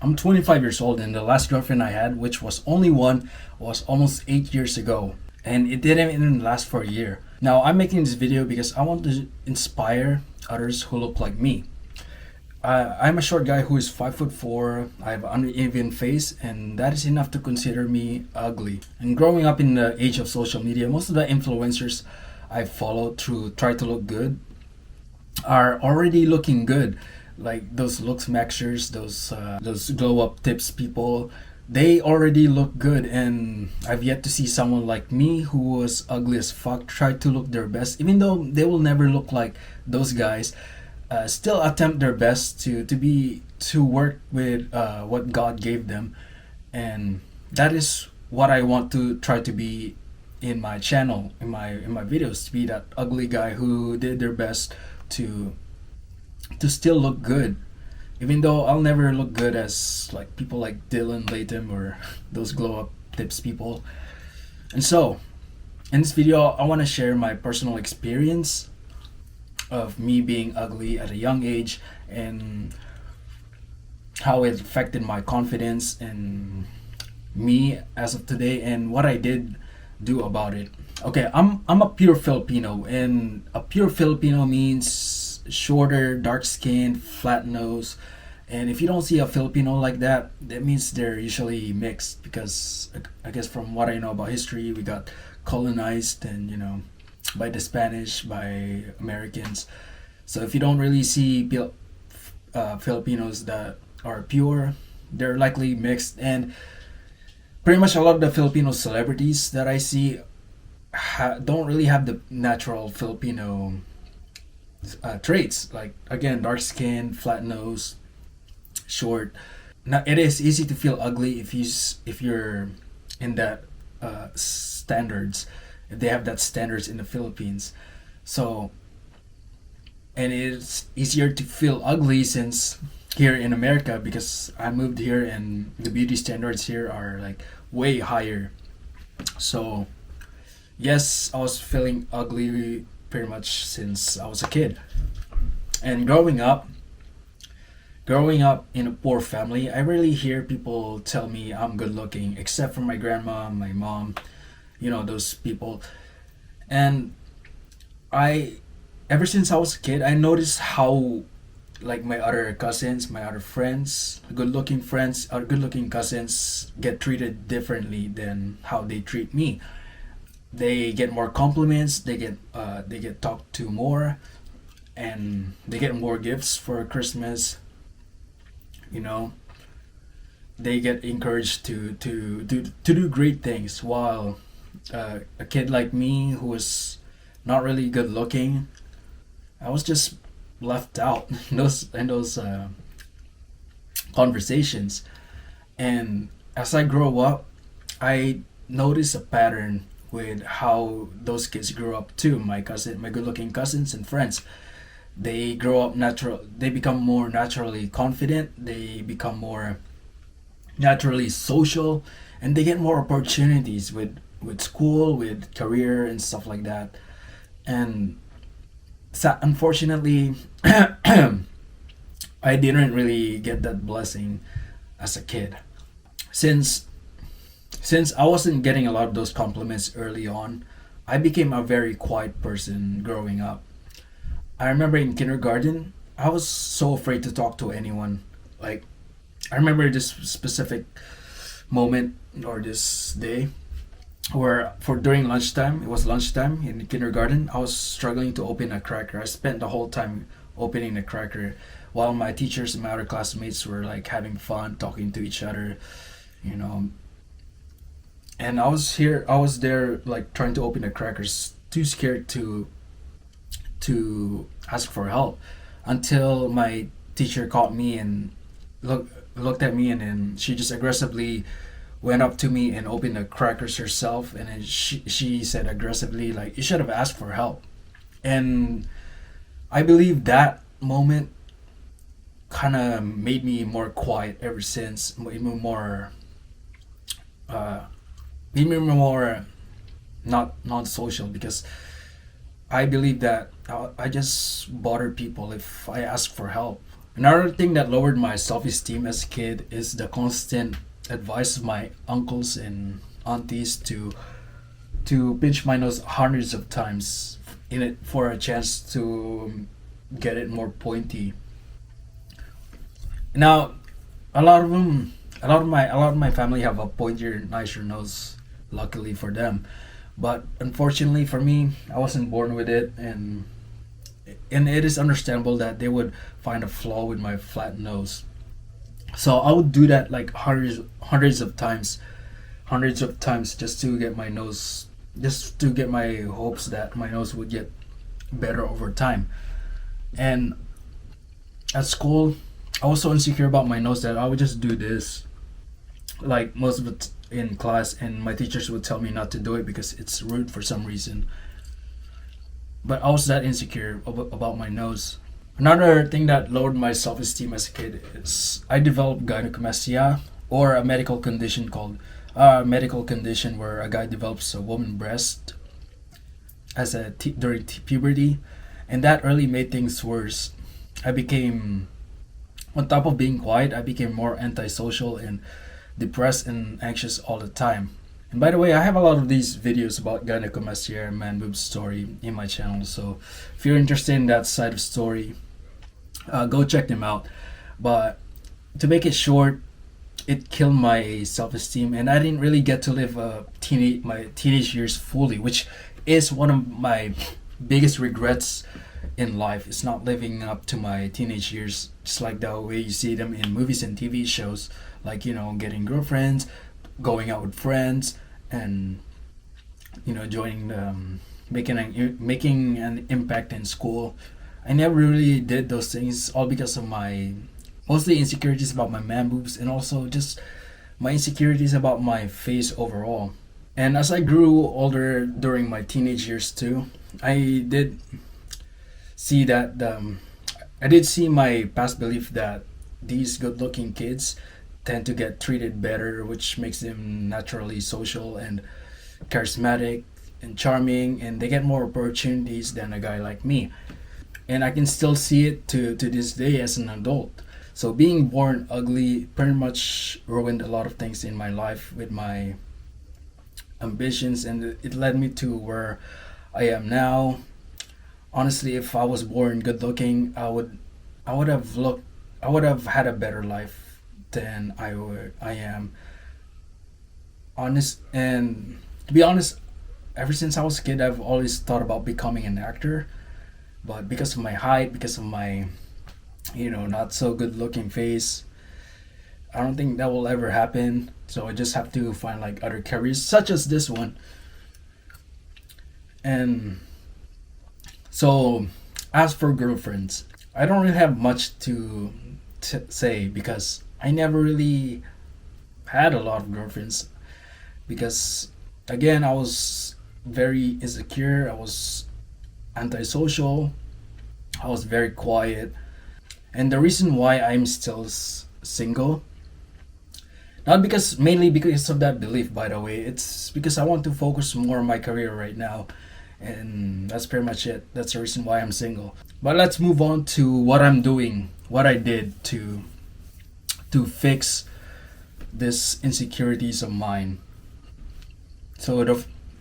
I'm 25 years old, and the last girlfriend I had, which was only one, was almost 8 years ago. And it didn't even last for a year. Now, I'm making this video because I want to inspire others who look like me. I'm a short guy who is 5'4". I have an uneven face, and that is enough to consider me ugly. And growing up in the age of social media, most of the influencers I follow through try to look good are already looking good. Like those looks maxers, those glow up tips people, they already look good, and I've yet to see someone like me who was ugly as fuck try to look their best, even though they will never look like those guys. Still attempt their best to work with what God gave them, and that is what I want to try to be in my channel, in my videos, to be that ugly guy who did their best to still look good, even though I'll never look good as like people like Dylan Latham or those glow up tips people. And so, in this video, I want to share my personal experience of me being ugly at a young age, and how it affected my confidence and me as of today, and what I did do about it. Okay, I'm a pure Filipino, and a pure Filipino means shorter, dark skinned, flat nose. And if you don't see a Filipino like that, that means they're usually mixed, because I guess from what I know about history, we got colonized and by the Spanish, by Americans. So if you don't really see Filipinos that are pure, they're likely mixed. And pretty much a lot of the Filipino celebrities that I see don't really have the natural Filipino traits. Like again, dark skin, flat nose, short. Now it is easy to feel ugly if you're in that standards. If they have that standards in the Philippines, so, and it's easier to feel ugly since here in America, because I moved here and the beauty standards here are like way higher. So yes, I was feeling ugly pretty much since I was a kid. And growing up in a poor family, I rarely hear people tell me I'm good looking, except for my grandma, my mom, those people. And I ever since I was a kid, I noticed how, like, my other cousins, my other friends, good looking cousins get treated differently than how they treat me. They get more compliments, they get talked to more, and they get more gifts for Christmas. you know they get encouraged to do great things, while a kid like me, who was not really good looking, I was just left out in those conversations. And as I grow up, I notice a pattern with how those kids grow up too. My good looking cousins and friends, they grow up natural. They become more naturally confident. They become more naturally social, and they get more opportunities with school, with career, and stuff like that. And unfortunately, I didn't really get that blessing as a kid. Since I wasn't getting a lot of those compliments early on, I became a very quiet person growing up. I remember in kindergarten, I was so afraid to talk to anyone. Like, I remember this specific moment, or this day, where for during lunchtime, it was lunchtime in kindergarten, I was struggling to open a cracker. I spent the whole time opening the cracker, while my teachers and my other classmates were like having fun, talking to each other, you know. And I was there like trying to open the crackers, too scared to ask for help, until my teacher caught me and looked at me, and then she just aggressively went up to me and opened the crackers herself, and then she said aggressively, like, you should have asked for help. And I believe that moment kind of made me more quiet ever since, uh, made me more not non-social, because I believe that I just bother people if I ask for help. Another thing that lowered my self-esteem as a kid is the constant advice of my uncles and aunties to pinch my nose hundreds of times in it for a chance to get it more pointy. Now, a lot of my family have a pointier, nicer nose. Luckily for them, but unfortunately for me, I wasn't born with it, and it is understandable that they would find a flaw with my flat nose. So I would do that like hundreds of times just to get my nose, just to get my hopes that my nose would get better over time. And at school, I was so insecure about my nose that I would just do this like most of it in class, and my teachers would tell me not to do it because it's rude for some reason. But I was that insecure about my nose. Another thing that lowered my self-esteem as a kid is I developed gynecomastia, or a medical condition called medical condition where a guy develops a woman breast during puberty, and that really made things worse. I became, on top of being quiet, I became more antisocial and depressed and anxious all the time. And by the way, I have a lot of these videos about gynecomastia and man boob story in my channel, so if you're interested in that side of story, go check them out. But to make it short, it killed my self-esteem, and I didn't really get to live my teenage years fully, which is one of my biggest regrets in life. It's not living up to my teenage years, just like the way you see them in movies and TV shows, like, getting girlfriends, going out with friends, and joining making an impact in school. I never really did those things, all because of my mostly insecurities about my man boobs, and also just my insecurities about my face overall. And as I grew older during my teenage years too, I did see that I did see my past belief that these good-looking kids tend to get treated better, which makes them naturally social and charismatic and charming, and they get more opportunities than a guy like me. And I can still see it to this day as an adult. So being born ugly pretty much ruined a lot of things in my life with my ambitions, and it led me to where I am now. Honestly, if I was born good looking, I would have had a better life than I am. Honest and To be honest, ever since I was a kid, I've always thought about becoming an actor, but because of my height, because of my not so good looking face, I don't think that will ever happen. So I just have to find like other careers such as this one. And so, as for girlfriends, I don't really have much to say because I never really had a lot of girlfriends, because again, I was very insecure, I was antisocial, I was very quiet. And the reason why I'm still single, not because mainly because of that belief, by the way, it's because I want to focus more on my career right now, and that's pretty much it. That's the reason why I'm single. But let's move on to what I'm doing, what I did to fix this insecurities of mine. So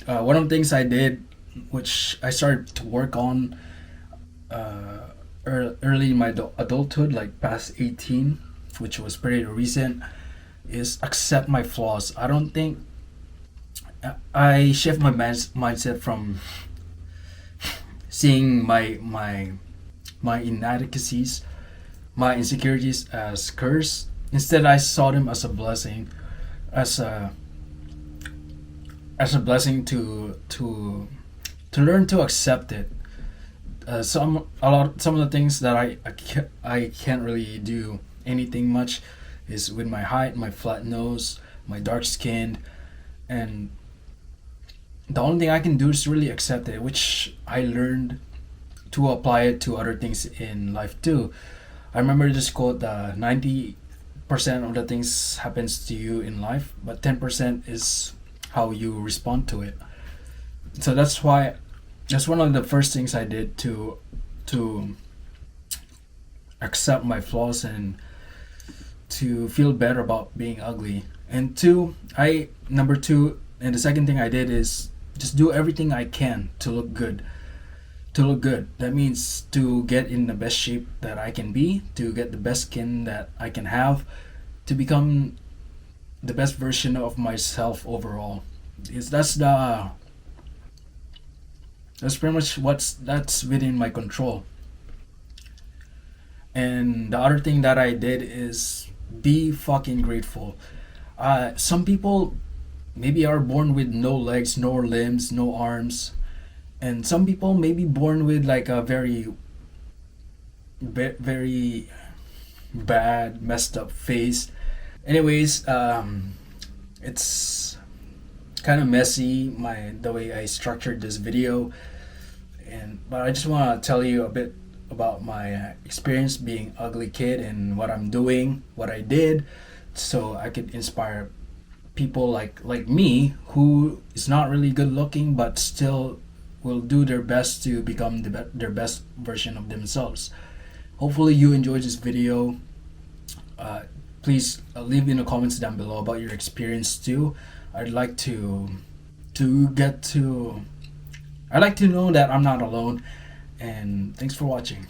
one of the things I did, which I started to work on early in my adulthood, like past 18, which was pretty recent, is accept my flaws. I don't think I shift my mindset from seeing my inadequacies, my insecurities as curse. Instead, I saw them as a blessing, as a blessing to learn to accept it. Some of the things that I can't really do anything much is with my height, my flat nose, my dark skin, and the only thing I can do is really accept it, which I learned to apply it to other things in life too. I remember this quote: 90% of the things happens to you in life, but 10% is how you respond to it. So that's one of the first things I did to accept my flaws and to feel better about being ugly. And number two, and the second thing I did is just do everything I can to look good. To look good. That means to get in the best shape that I can be, to get the best skin that I can have, to become the best version of myself overall. Is that's pretty much that's within my control. And the other thing that I did is be fucking grateful. Some people maybe are born with no legs, no limbs, no arms, and some people may be born with like a very bad, messed up face. Anyways, it's kind of messy the way I structured this video, but I just want to tell you a bit about my experience being ugly kid and what I'm doing, what I did, so I could inspire people like me who is not really good looking but still will do their best to become their best version of themselves. Hopefully you enjoyed this video. Please leave in the comments down below about your experience too. I'd like to I'd like to know that I'm not alone. And thanks for watching.